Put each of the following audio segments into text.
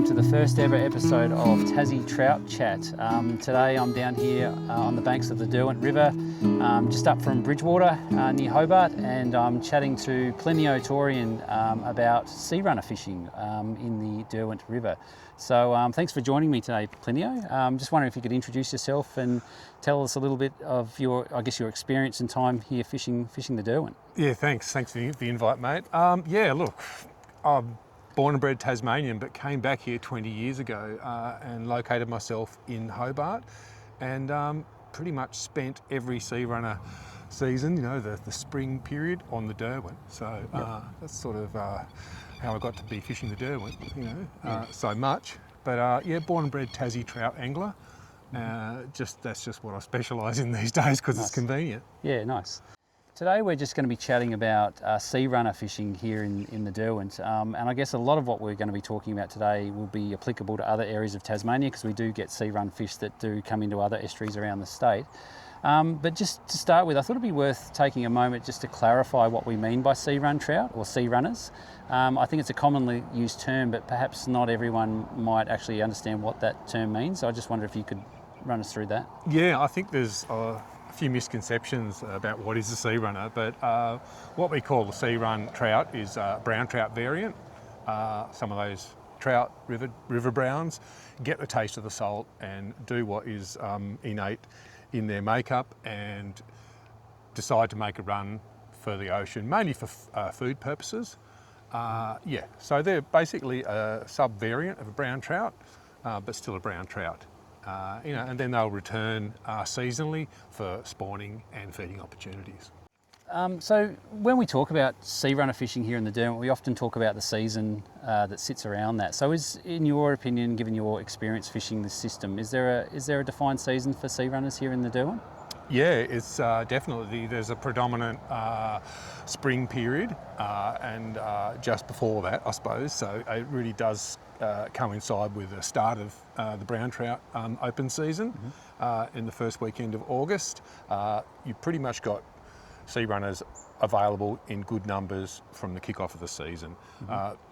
to the first ever episode of Tassie Trout Chat. Today I'm down here on the banks of the Derwent River, just up from Bridgewater near Hobart, and I'm chatting to Plinio Taurian about sea runner fishing in the Derwent River. So thanks for joining me today, Plinio. Just wondering if you could introduce yourself and tell us a little bit of your experience and time here fishing the Derwent. Yeah, thanks. Thanks for the invite, mate. Look, I'm born and bred Tasmanian, but came back here 20 years ago and located myself in Hobart, and pretty much spent every sea runner season, the spring period, on the Derwent. So that's sort of how I got to be fishing the Derwent, so much. But born and bred Tassie trout angler. That's just what I specialise in these days because It's convenient. Yeah, nice. Today we're just going to be chatting about sea runner fishing here in the Derwent, and I guess a lot of what we're going to be talking about today will be applicable to other areas of Tasmania, because we do get sea run fish that do come into other estuaries around the state. But just to start with, I thought it'd be worth taking a moment just to clarify what we mean by sea run trout or sea runners. I think it's a commonly used term, but perhaps not everyone might actually understand what that term means. So I just wonder if you could run us through that. Yeah, I think there's a few misconceptions about what is a sea runner, but what we call the sea run trout is a brown trout variant. Some of those trout, river browns, get the taste of the salt and do what is innate in their makeup and decide to make a run for the ocean, mainly for food purposes. So they're basically a sub-variant of a brown trout, but still a brown trout. And then they'll return seasonally for spawning and feeding opportunities. So when we talk about sea runner fishing here in the Derwent, we often talk about the season that sits around that. So in your opinion, given your experience fishing this system, is there a defined season for sea runners here in the Derwent? Yeah, it's definitely, there's a predominant spring period and just before that, I suppose. So it really does coincide with the start of the brown trout open season in the first weekend of August. You've pretty much got sea runners available in good numbers from the kick-off of the season.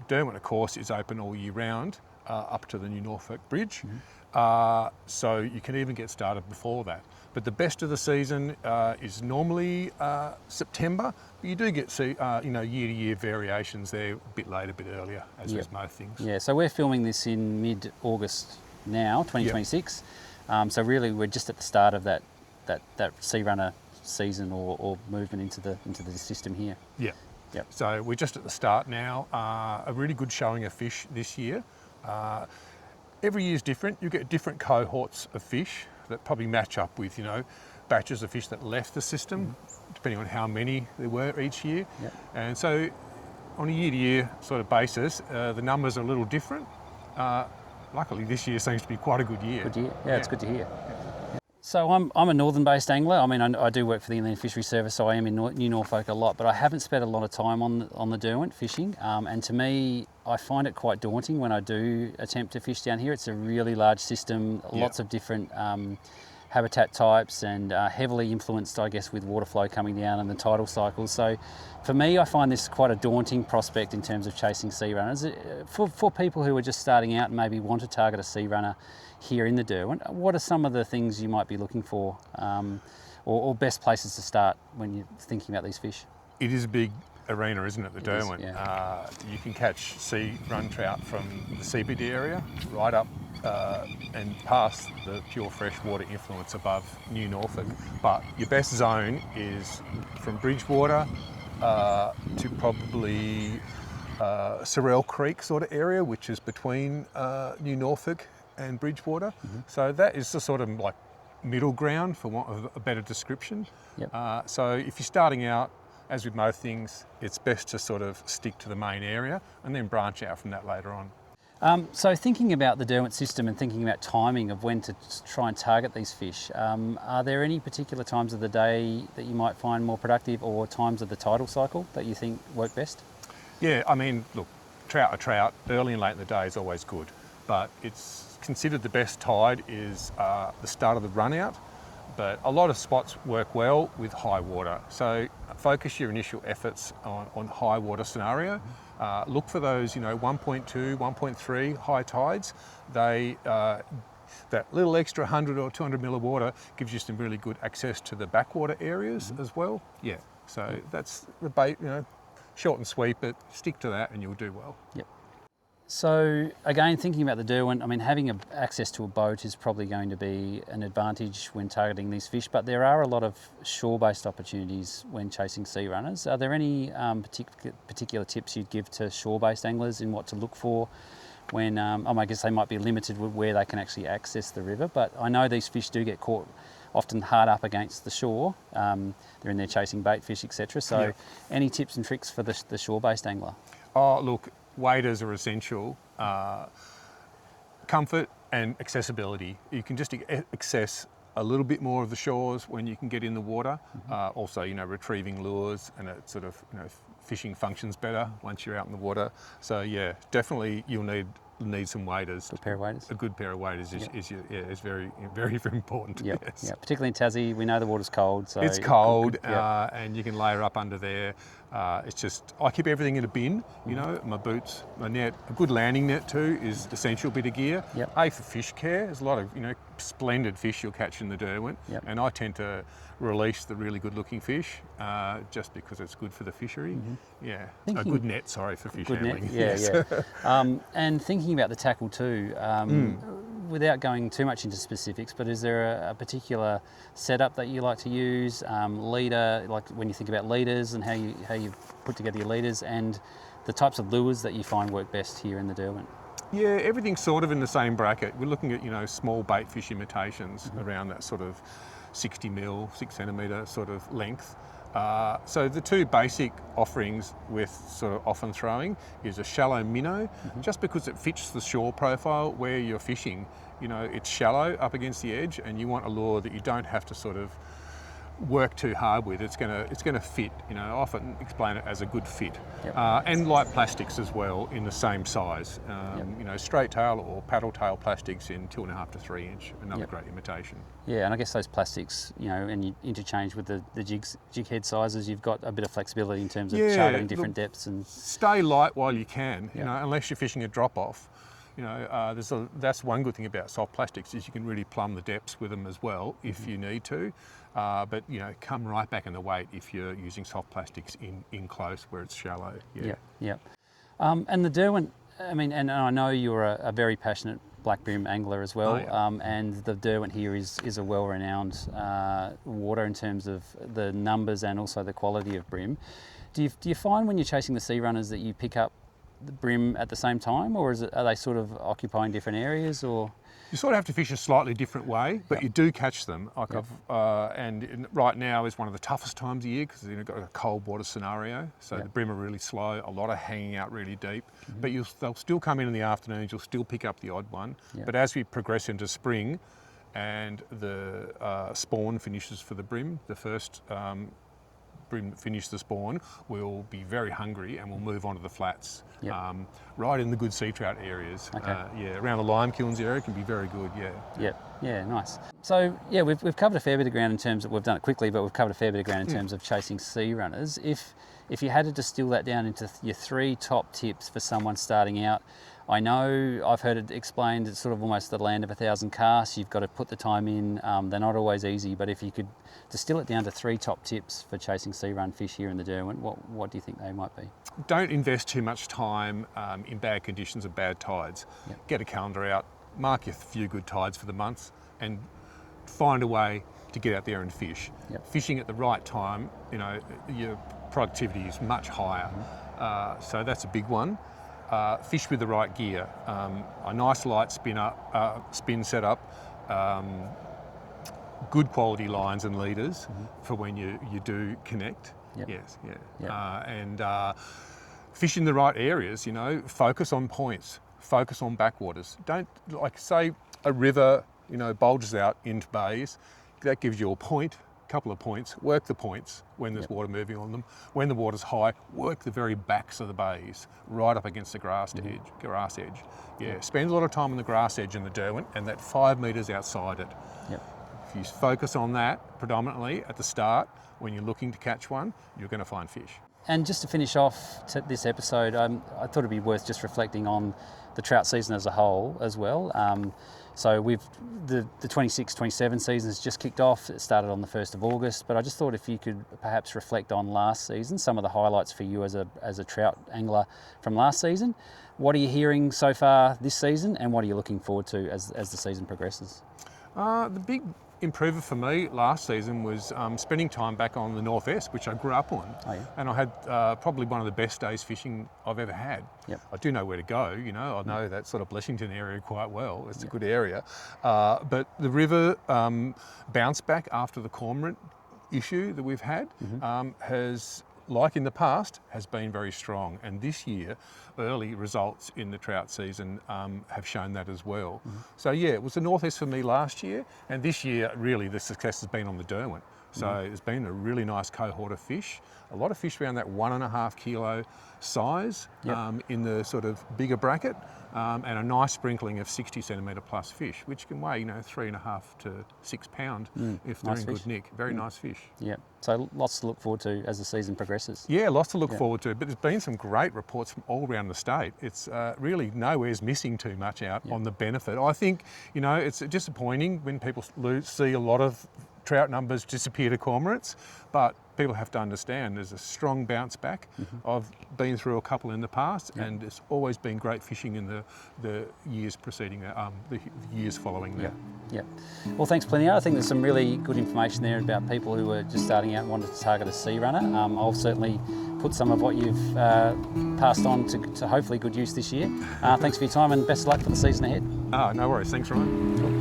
Derwent, of course, is open all year round up to the New Norfolk Bridge, so you can even get started before that. But the best of the season is normally September. But you do get year-to-year variations there, a bit later, a bit earlier, as with most things. Yeah, so we're filming this in mid-August now, 2026. So really, we're just at the start of that sea runner season or movement into the system here. Yeah. Yep. So we're just at the start now. A really good showing of fish this year. Every year is different. You get different cohorts of fish that probably match up with, batches of fish that left the system, depending on how many there were each year. Yep. And so on a year-to-year sort of basis, the numbers are a little different. Luckily, this year seems to be quite a good year. Good year. Yeah, it's good to hear. So I'm a northern-based angler. I mean, I do work for the Inland Fishery Service, so I am in New Norfolk a lot, but I haven't spent a lot of time on the Derwent fishing. And to me, I find it quite daunting when I do attempt to fish down here. It's a really large system, lots of different habitat types, and heavily influenced, I guess, with water flow coming down and the tidal cycles. So for me, I find this quite a daunting prospect in terms of chasing sea runners. For people who are just starting out and maybe want to target a sea runner here in the Derwent, what are some of the things you might be looking for, or best places to start when you're thinking about these fish? It is a big arena, isn't it, the Derwent? Yeah. You can catch sea run trout from the CBD area right up and past the pure freshwater influence above New Norfolk. But your best zone is from Bridgewater to probably Sorrel Creek sort of area, which is between New Norfolk and Bridgewater. So that is the sort of like middle ground, for want of a better description. Yep. So if you're starting out, as with most things, it's best to sort of stick to the main area and then branch out from that later on. So thinking about the Derwent system and thinking about timing of when to try and target these fish, are there any particular times of the day that you might find more productive, or times of the tidal cycle that you think work best? Yeah, I mean, look, trout are trout. Early and late in the day is always good, but it's considered the best tide is the start of the run out but a lot of spots work well with high water. So focus your initial efforts on high water scenario. Look for those, 1.2, 1.3 high tides. They that little extra 100 or 200 mil of water gives you some really good access to the backwater areas as well. Yeah, so that's the bait, short and sweet, but stick to that and you'll do well. Yep. So again, thinking about the Derwent, I mean, having access to a boat is probably going to be an advantage when targeting these fish, but there are a lot of shore-based opportunities when chasing sea runners. Are there any particular tips you'd give to shore-based anglers in what to look for when, I guess they might be limited with where they can actually access the river, but I know these fish do get caught often hard up against the shore. They're in there chasing bait fish, etc. So any tips and tricks for the shore-based angler? Oh, look, waders are essential. Comfort and accessibility. You can just access a little bit more of the shores when you can get in the water. Also, retrieving lures, and it sort of, fishing functions better once you're out in the water. So yeah, definitely you'll need some waders. A pair of waders? A good pair of waders is very, very, very important. Yep. Yes. Yeah, particularly in Tassie, we know the water's cold. So it's cold, and you can layer up under there. It's just, I keep everything in a bin, my boots, my net. A good landing net too is essential bit of gear. Yep. A, for fish care, there's a lot of, splendid fish you'll catch in the Derwent. Yep. And I tend to release the really good looking fish just because it's good for the fishery. Yeah, a good net, sorry, for fish handling. Net. Yeah. And thinking about the tackle too, without going too much into specifics, but is there a particular setup that you like to use, leader, like when you think about leaders and how you put together your leaders, and the types of lures that you find work best here in the Derwent? Yeah, everything's sort of in the same bracket. We're looking at, small bait fish imitations around that sort of 60 mil, 6 centimetre sort of length. So the two basic offerings with sort of often throwing is a shallow minnow, just because it fits the shore profile where you're fishing. It's shallow up against the edge, and you want a lure that you don't have to sort of work too hard with. It's gonna fit. I often explain it as a good fit. And light plastics as well in the same size. Straight tail or paddle tail plastics in 2.5 to 3 inch. Another great imitation. Yeah, and I guess those plastics, and you interchange with the jig head sizes, you've got a bit of flexibility in terms of targeting different depths. And stay light while you can. Unless you're fishing a drop off. That's one good thing about soft plastics is you can really plumb the depths with them as well if you need to. But come right back in the weight if you're using soft plastics in close where it's shallow. And the Derwent, and I know you're a very passionate black brim angler as well. And the Derwent here is a well-renowned water in terms of the numbers and also the quality of brim. Do you find when you're chasing the sea runners that you pick up the brim at the same time, or are they sort of occupying different areas, or? You sort of have to fish a slightly different way, but you do catch them. Right now is one of the toughest times of year because you've got a cold water scenario, so the brim are really slow, a lot of hanging out really deep, but they'll still come in the afternoons, you'll still pick up the odd one. But as we progress into spring and the spawn finishes for the brim, the first brim that finish the spawn will be very hungry and will move on to the flats. Right in the good sea trout areas. Around the lime kilns area can be very good. Nice. So we've covered a fair bit of ground in terms of, we've done it quickly, but we've covered a fair bit of ground in terms of chasing sea runners. If you had to distill that down into your 3 top tips for someone starting out, I know I've heard it explained, it's sort of almost the land of 1,000 casts. You've got to put the time in. They're not always easy, but if you could distill it down to 3 top tips for chasing sea run fish here in the Derwent, what do you think they might be? Don't invest too much time in bad conditions and bad tides. Get a calendar out, mark your few good tides for the month, and find a way to get out there and fish. Fishing at the right time, your productivity is much higher. So that's a big one. Fish with the right gear. A nice light spin setup, good quality lines and leaders for when you do connect. And fish in the right areas, focus on points, focus on backwaters. Don't, say a river, bulges out into bays, that gives you a point, couple of points, work the points when there's water moving on them. When the water's high, work the very backs of the bays, right up against the grass edge. Spend a lot of time on the grass edge in the Derwent and that 5 metres outside it. If you focus on that predominantly at the start, when you're looking to catch one, you're going to find fish. And just to finish off this episode, I thought it'd be worth just reflecting on the trout season as a whole as well. So the 26-27 season has just kicked off. It started on the 1st of August, but I just thought if you could perhaps reflect on last season, some of the highlights for you as a trout angler from last season. What are you hearing so far this season, and what are you looking forward to as the season progresses? The big improver for me last season was spending time back on the northwest, which I grew up on. Oh, yeah. And I had probably one of the best days fishing I've ever had. Yep. I do know where to go, you know, I know that sort of Blessington area quite well. It's a good area. But the river bounced back after the cormorant issue that we've had has, like in the past, has been very strong. And this year, early results in the trout season have shown that as well. So yeah, it was the northeast for me last year, and this year really the success has been on the Derwent. So it's been a really nice cohort of fish. A lot of fish around that 1.5 kilo size in the sort of bigger bracket, and a nice sprinkling of 60 centimetre plus fish, which can weigh, you know, 3.5 to 6 pound if they're Nice in fish. good nick. Very nice fish. Yeah, so lots to look forward to as the season progresses. Yeah, lots to look forward to, but there's been some great reports from all around the state. It's really nowhere's missing too much out on the benefit. I think, you know, it's disappointing when people see a lot of trout numbers disappear to cormorants, but people have to understand there's a strong bounce back. I've been through a couple in the past, and it's always been great fishing in the years preceding that, the years following that. Yeah. Well, thanks, Plinio. I think there's some really good information there about people who are just starting out and wanted to target a sea runner. I'll certainly put some of what you've passed on to hopefully good use this year. Thanks for your time, and best of luck for the season ahead. No worries. Thanks, Ryan. Cool.